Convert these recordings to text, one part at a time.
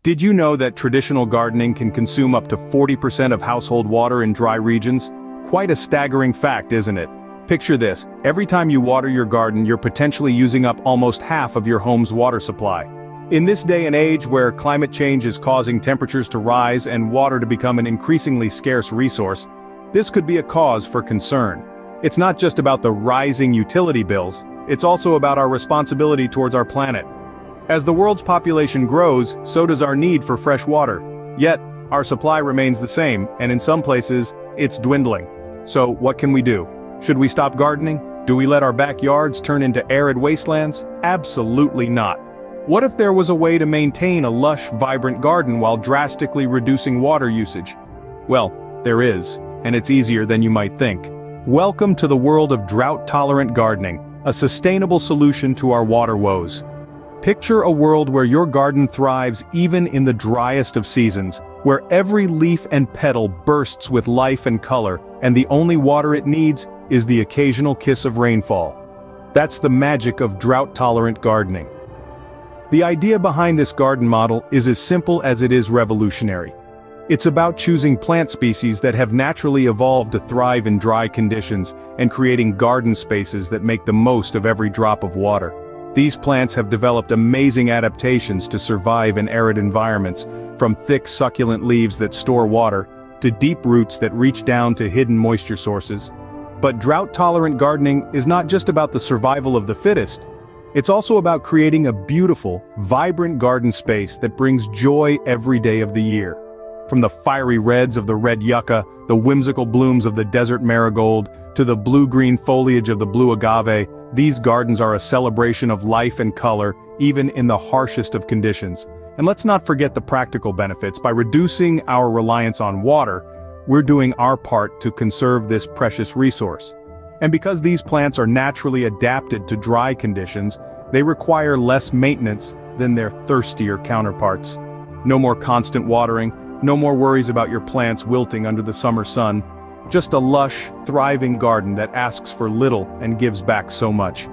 Did you know that traditional gardening can consume up to 40% of household water in dry regions? Quite a staggering fact, isn't it? Picture this, every time you water your garden, you're potentially using up almost half of your home's water supply. In this day and age where climate change is causing temperatures to rise and water to become an increasingly scarce resource, this could be a cause for concern. It's not just about the rising utility bills, it's also about our responsibility towards our planet. As the world's population grows, so does our need for fresh water. Yet, our supply remains the same, and in some places, it's dwindling. So, what can we do? Should we stop gardening? Do we let our backyards turn into arid wastelands? Absolutely not. What if there was a way to maintain a lush, vibrant garden while drastically reducing water usage? Well, there is, and it's easier than you might think. Welcome to the world of drought-tolerant gardening, a sustainable solution to our water woes. Picture a world where your garden thrives even in the driest of seasons, where every leaf and petal bursts with life and color, and the only water it needs is the occasional kiss of rainfall. That's the magic of drought-tolerant gardening. The idea behind this garden model is as simple as it is revolutionary. It's about choosing plant species that have naturally evolved to thrive in dry conditions and creating garden spaces that make the most of every drop of water. These plants have developed amazing adaptations to survive in arid environments, from thick succulent leaves that store water, to deep roots that reach down to hidden moisture sources. But drought-tolerant gardening is not just about the survival of the fittest. It's also about creating a beautiful, vibrant garden space that brings joy every day of the year. From the fiery reds of the red yucca, the whimsical blooms of the desert marigold, to the blue-green foliage of the blue agave, these gardens are a celebration of life and color, even in the harshest of conditions. And let's not forget the practical benefits. By reducing our reliance on water, we're doing our part to conserve this precious resource. And because these plants are naturally adapted to dry conditions, they require less maintenance than their thirstier counterparts. No more constant watering, no more worries about your plants wilting under the summer sun. Just a lush, thriving garden that asks for little and gives back so much.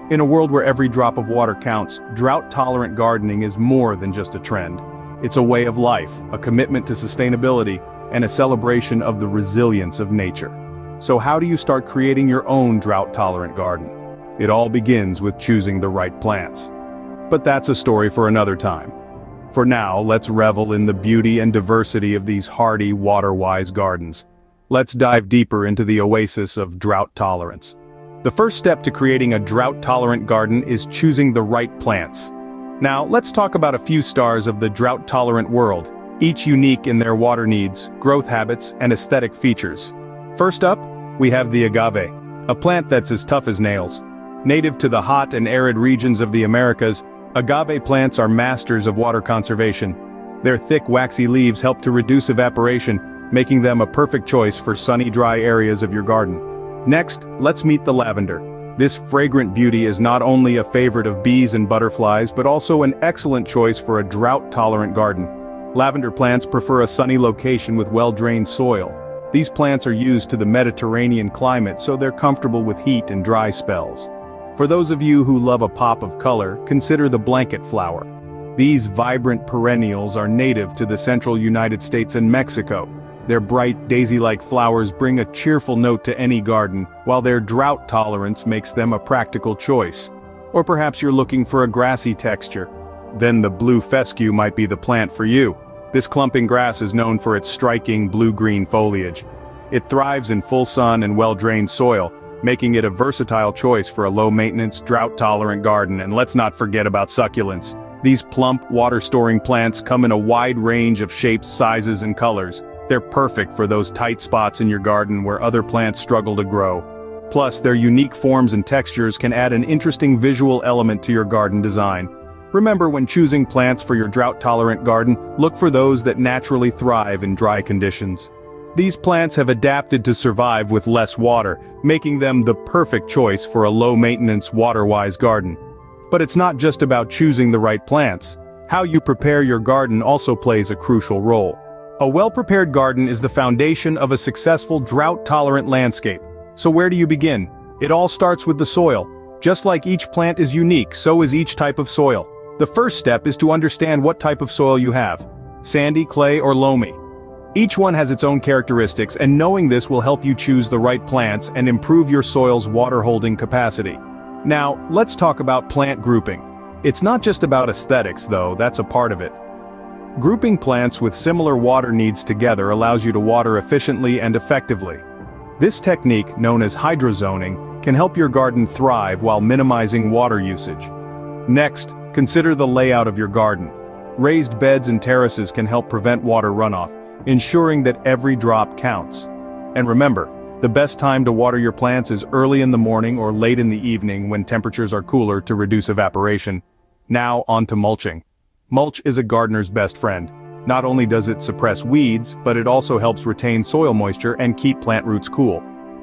In a world where every drop of water counts, drought-tolerant gardening is more than just a trend. It's a way of life, a commitment to sustainability, and a celebration of the resilience of nature. So how do you start creating your own drought-tolerant garden? It all begins with choosing the right plants. But that's a story for another time. For now, let's revel in the beauty and diversity of these hardy, water-wise gardens. Let's dive deeper into the oasis of drought tolerance. The first step to creating a drought-tolerant garden is choosing the right plants. Now, let's talk about a few stars of the drought-tolerant world, each unique in their water needs, growth habits, and aesthetic features. First up, we have the agave, a plant that's as tough as nails. Native to the hot and arid regions of the Americas, agave plants are masters of water conservation. Their thick, waxy leaves help to reduce evaporation, making them a perfect choice for sunny, dry areas of your garden. Next, let's meet the lavender. This fragrant beauty is not only a favorite of bees and butterflies, but also an excellent choice for a drought-tolerant garden. Lavender plants prefer a sunny location with well-drained soil. These plants are used to the Mediterranean climate, so they're comfortable with heat and dry spells. For those of you who love a pop of color, consider the blanket flower. These vibrant perennials are native to the central United States and Mexico. Their bright, daisy-like flowers bring a cheerful note to any garden, while their drought tolerance makes them a practical choice. Or perhaps you're looking for a grassy texture. Then the blue fescue might be the plant for you. This clumping grass is known for its striking blue-green foliage. It thrives in full sun and well-drained soil, making it a versatile choice for a low-maintenance, drought-tolerant garden. And let's not forget about succulents. These plump, water-storing plants come in a wide range of shapes, sizes, and colors. They're perfect for those tight spots in your garden where other plants struggle to grow. Plus, their unique forms and textures can add an interesting visual element to your garden design. Remember, when choosing plants for your drought-tolerant garden, look for those that naturally thrive in dry conditions. These plants have adapted to survive with less water, making them the perfect choice for a low-maintenance, water-wise garden. But it's not just about choosing the right plants. How you prepare your garden also plays a crucial role. A well-prepared garden is the foundation of a successful drought-tolerant landscape. So where do you begin? It all starts with the soil. Just like each plant is unique, so is each type of soil. The first step is to understand what type of soil you have: sandy, clay, or loamy. Each one has its own characteristics, and knowing this will help you choose the right plants and improve your soil's water-holding capacity. Now, let's talk about plant grouping. It's not just about aesthetics, though, that's a part of it. Grouping plants with similar water needs together allows you to water efficiently and effectively. This technique, known as hydrozoning, can help your garden thrive while minimizing water usage. Next, consider the layout of your garden. Raised beds and terraces can help prevent water runoff, ensuring that every drop counts. And remember, the best time to water your plants is early in the morning or late in the evening when temperatures are cooler to reduce evaporation. Now, on to mulching. Mulch is a gardener's best friend. Not only does it suppress weeds, but it also helps retain soil moisture and keep plant roots cool.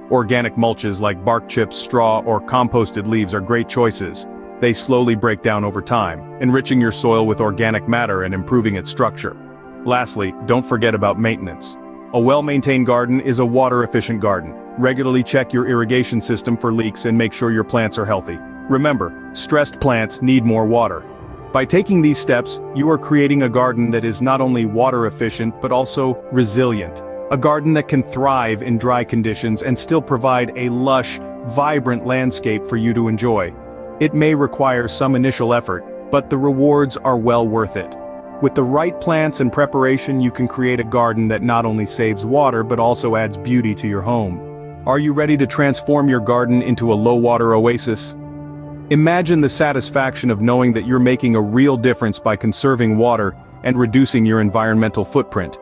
Organic mulches like bark chips, straw, or composted leaves are great choices. They slowly break down over time, enriching your soil with organic matter and improving its structure. Lastly, don't forget about maintenance. A well-maintained garden is a water-efficient garden. Regularly check your irrigation system for leaks and make sure your plants are healthy. Remember, stressed plants need more water. By taking these steps, you are creating a garden that is not only water-efficient but also resilient. A garden that can thrive in dry conditions and still provide a lush, vibrant landscape for you to enjoy. It may require some initial effort, but the rewards are well worth it. With the right plants and preparation, you can create a garden that not only saves water but also adds beauty to your home. Are you ready to transform your garden into a low-water oasis? Imagine the satisfaction of knowing that you're making a real difference by conserving water and reducing your environmental footprint.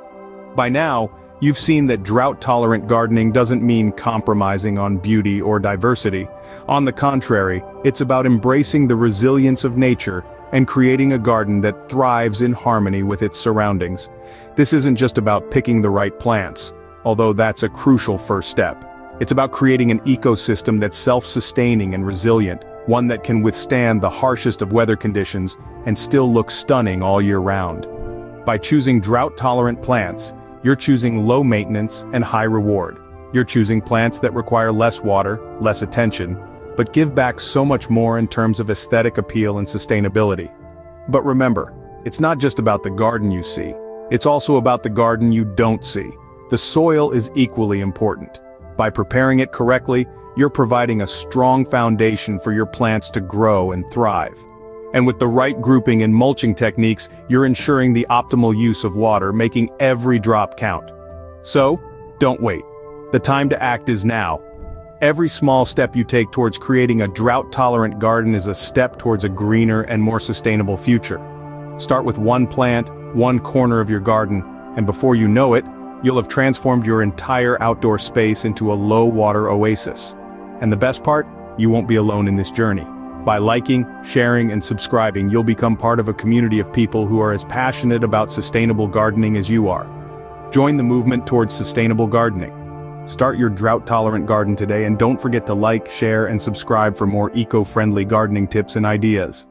By now, you've seen that drought-tolerant gardening doesn't mean compromising on beauty or diversity. On the contrary, it's about embracing the resilience of nature and creating a garden that thrives in harmony with its surroundings. This isn't just about picking the right plants, although that's a crucial first step. It's about creating an ecosystem that's self-sustaining and resilient, one that can withstand the harshest of weather conditions and still look stunning all year round. By choosing drought-tolerant plants, you're choosing low maintenance and high reward. You're choosing plants that require less water, less attention, but give back so much more in terms of aesthetic appeal and sustainability. But remember, it's not just about the garden you see, it's also about the garden you don't see. The soil is equally important. By preparing it correctly, you're providing a strong foundation for your plants to grow and thrive. And with the right grouping and mulching techniques, you're ensuring the optimal use of water, making every drop count. So, don't wait. The time to act is now. Every small step you take towards creating a drought-tolerant garden is a step towards a greener and more sustainable future. Start with one plant, one corner of your garden, and before you know it, you'll have transformed your entire outdoor space into a low-water oasis. And the best part? You won't be alone in this journey. By liking, sharing, and subscribing, you'll become part of a community of people who are as passionate about sustainable gardening as you are. Join the movement towards sustainable gardening. Start your drought-tolerant garden today, and don't forget to like, share, and subscribe for more eco-friendly gardening tips and ideas.